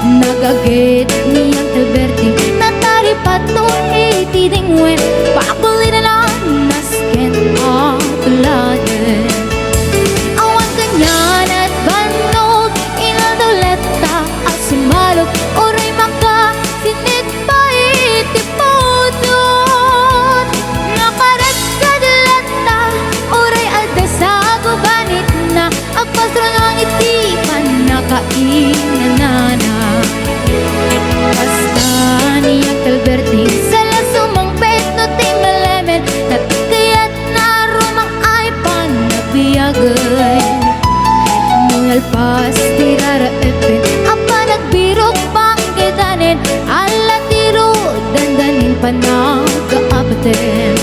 Nagagit niyang Alberti natari patong itidingwen pakuliralan nasken akuladen awan kanyan at banog inaldoleta asumalog oray maka sinit pa itipudot nakaret kadalata oray adasago banit na agpastro ng itipan nakainanana basta niyang Alberti sala sumangpet no ti malemen natikayat na rumang ay panabiyagay mungalpas tirara epen apa nagbirok pangkidanin ala tiro dandanin panagkaapaten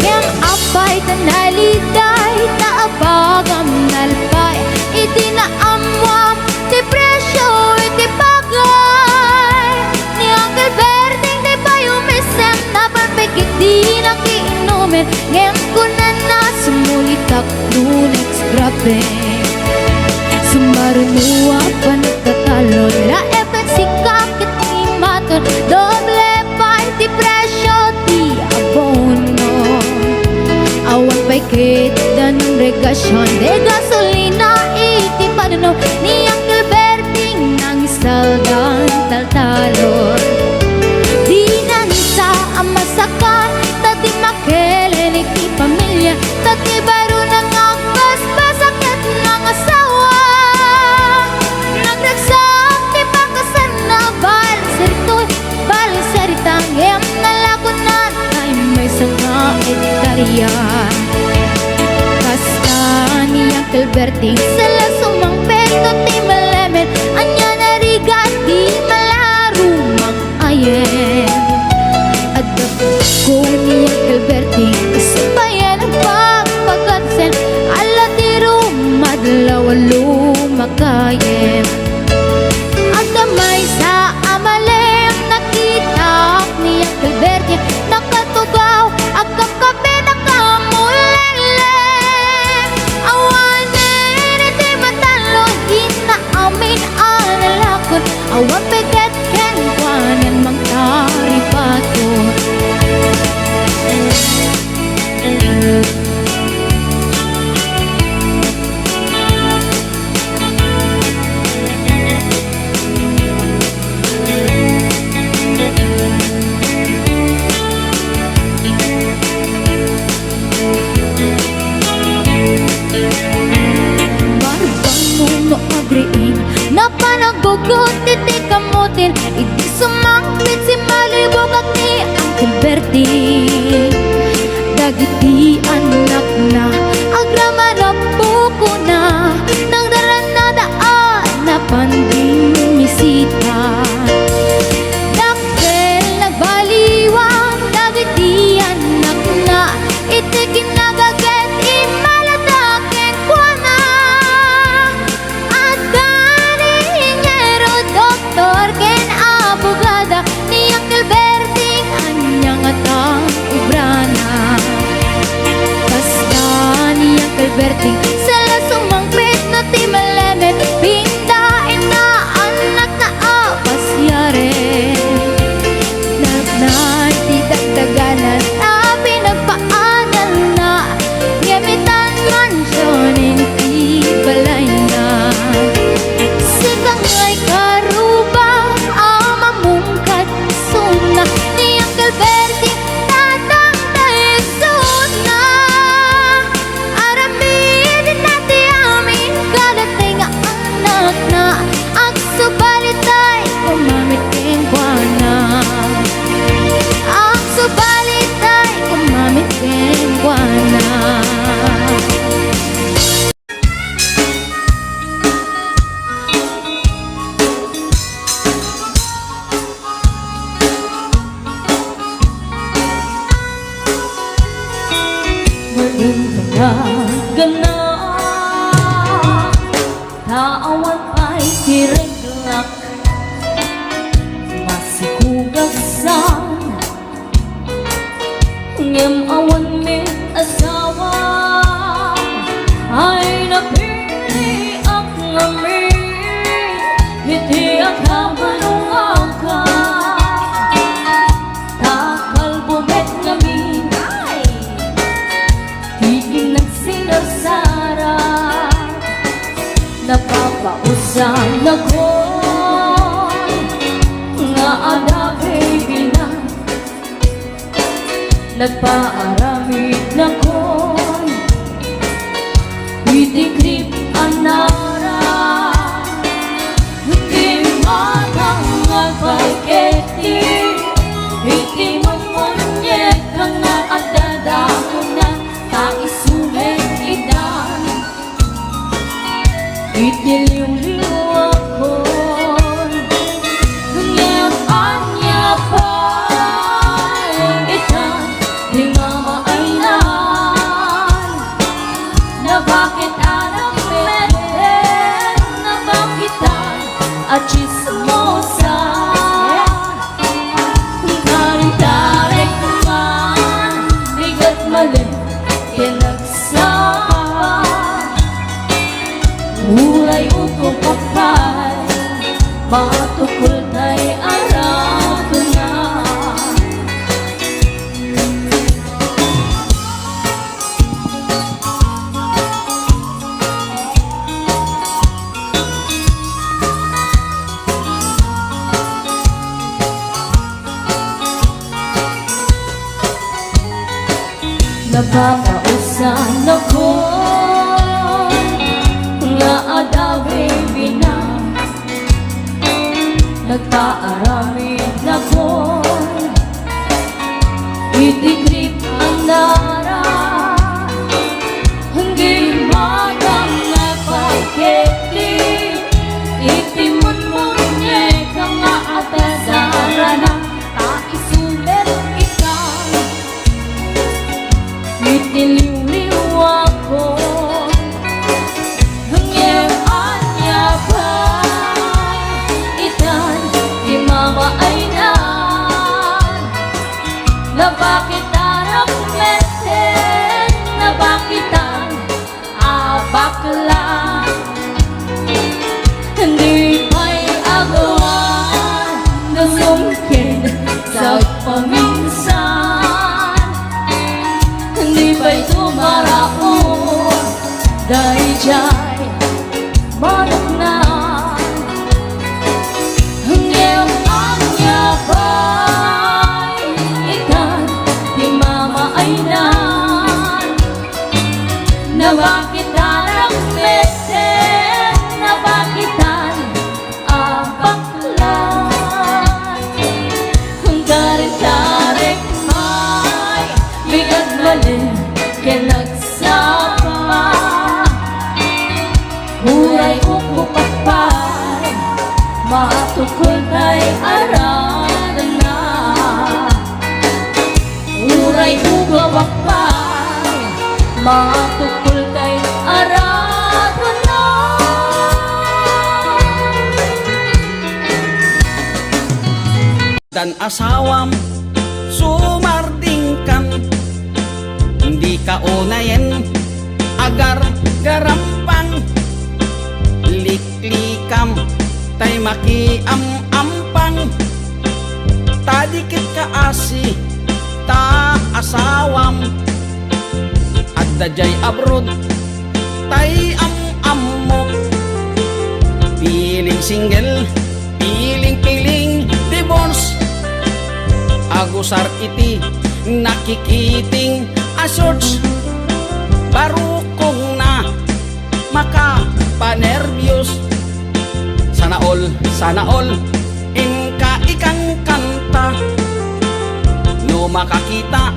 yang apay tanaliday naabagam nalpay itinaamwam ti presyo iti bagay ni Uncle Berting di pa yumisem na panpikit di nakiinumin ngayon ko na sumulitak lunex grabe sumarunua pa nagtatalon la efek si kakit ni maton doble pa ti presyo ti abono awan paikit danong regasyon de gasolina iti panuno ni Uncle Berting nang isaldan taltalon di na nisa ang masakan tati makelen iti pamilya tati baro nang agbasbasakit ng asawa nagragsak ti pakasan na baliseritang em nalakunan ay may sanga editaryan basta ni Uncle Berting sala sumangpet no ti malemen anya narigat di malarumang ayen adap ko ni Uncle Berting kasabayan ang pagpagatsen ala tiro madlaw lumakayen agdamay sa amalem nakita ni Uncle Berting nakatugaw agkakape nakamulelem awanin iti matalon di na amin analakon awan peget ken kwanen mang taripaton napanagugot iti kamutin iti sumangpit si malibog at ni Uncle Berting dagiti anak na agramarapo ko na nang daranadaan na panding misita dakkel nagbaliwang dagiti anak na iti kinagaget imaladaken kwa na at ingero doktor ken abogada ni Uncle Berting anyang atang ubrana basta ni Uncle Berting sala sumangpit no ti malemen pindain na anak na apasyare nagnan ti dagdaganan na pinagpaanan na gamitan mansyonin ti balay na sikang ay karuba amamungkat suna ni Uncle Berting tatang tayo suna aramin awan ay tireglak masikugasan ngem awan may asawa ay napili ak ngamin hindi ak hamanong ka takal bumet ngamin ay higing nagsinasara napapausan ako nga ada baby na nagpaaramid na ko'y itikrip anara hindi matang agpagketi iti monmonyek kang nga adadako na kaisumen idan itiliw-liw ako ngem anya pa itan di nga maainan na bakit anak meten na bakitan at chismosa karintarek man bigat mali pinagsama Uray uko kapay, matukol ta'y arado na. Napapausan ako nga ada baby na nagpaaramid na ko itikrip ang nara hindi magang na pagketi itimun-munyek ang nga atasara na kaisulit ikaw itiliw-liw ako na bakit anak meten na bakitan abakla hindi may agawan na sungkin sa paminsan hindi ba'y tumaraon dahil diya'y manok na ngem anya pa na bakit anak meten na bakitan abaklan kung tarik-tarik may bigat mali kinagsama huray upo kapay matukol kay arada na huray upo kapay matukol kay arado na dan asawam sumarding kan hindi ka unayen agar garampang liklikam tay makiam-ampang tadikit ka asi ta asawam at dajay abroad tay am-ammo piling single piling-piling divorce agusar iti nakikiting asorts barukong na makapanervyos sana all inka ikang kanta no makakita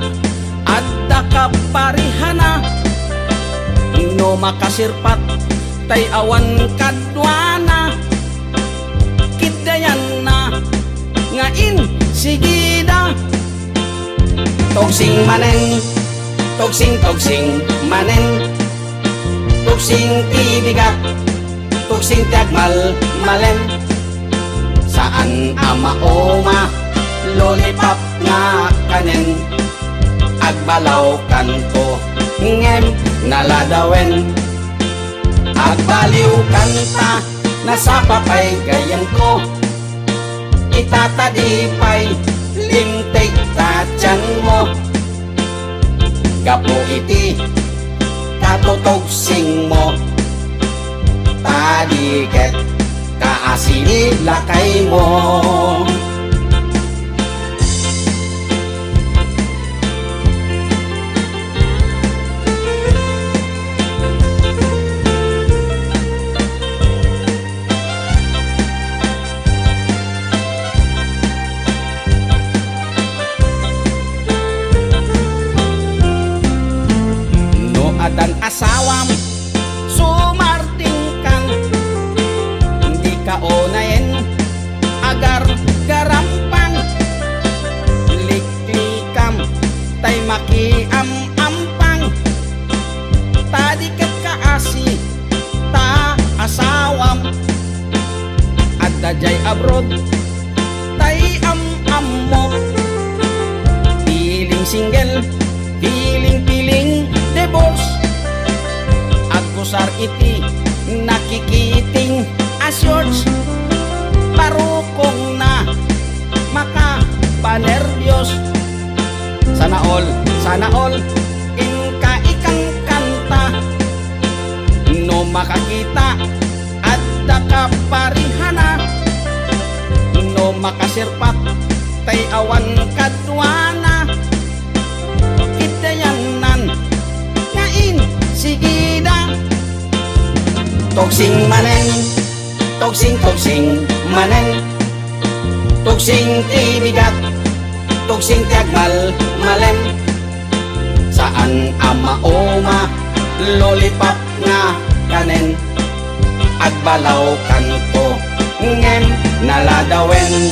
at kaparihana no makasirpat tay awan kadwana kidayan na ngain sigida togsing manen togsing manen togsing tibigat tugsing tiagmal malen. Saan amaoma lollipop nga kanen. Agbalaw kanto ngem naladawen. Agbaliw kanta nasapapay gayan ko. Itatadipay limtig tatyan mo. Gapo iti katutugsing mo. Tadiket kaasili lakay mo. Adan asawam sumarting kan. Hindi ka onayen agar garampan. Liklikam tay makiam-ampang. Tadiket kaasi ta asawam. At dajay abroad tay am-am mo. Piling single, piling-piling divorce. Agkusar iti nakikiting asyors. Parukong na makapanerbyos. Sana all inka ikang kanta. No makakita at dakaparihana. No makasirpat tay awan kadwana. Kitayanan ngain sigida. Tugsing manen, tugsing manen. Tugsing tibigat, tugsing tiagmal malen. Saan amaoma lollipop nga kanen. Agbalaw kanto ngem naladawen.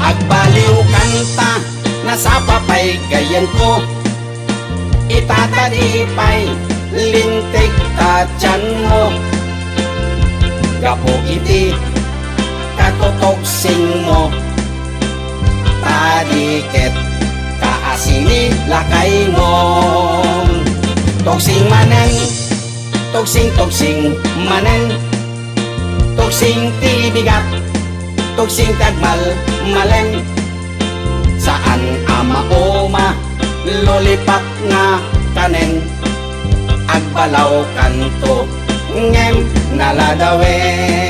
Agbaliw kanta nasapapay gayan ko. Itatadipay lintig tatyan mo. Gapo iti katutugsing mo. Tadiket kaasini lakay mo. Tugsing manen, tugsing manen. Tugsing tibigat, tugsing tagmal malen. Saan amaoma lollipop nga kanen. Agbalaw kanto ngem naladawen.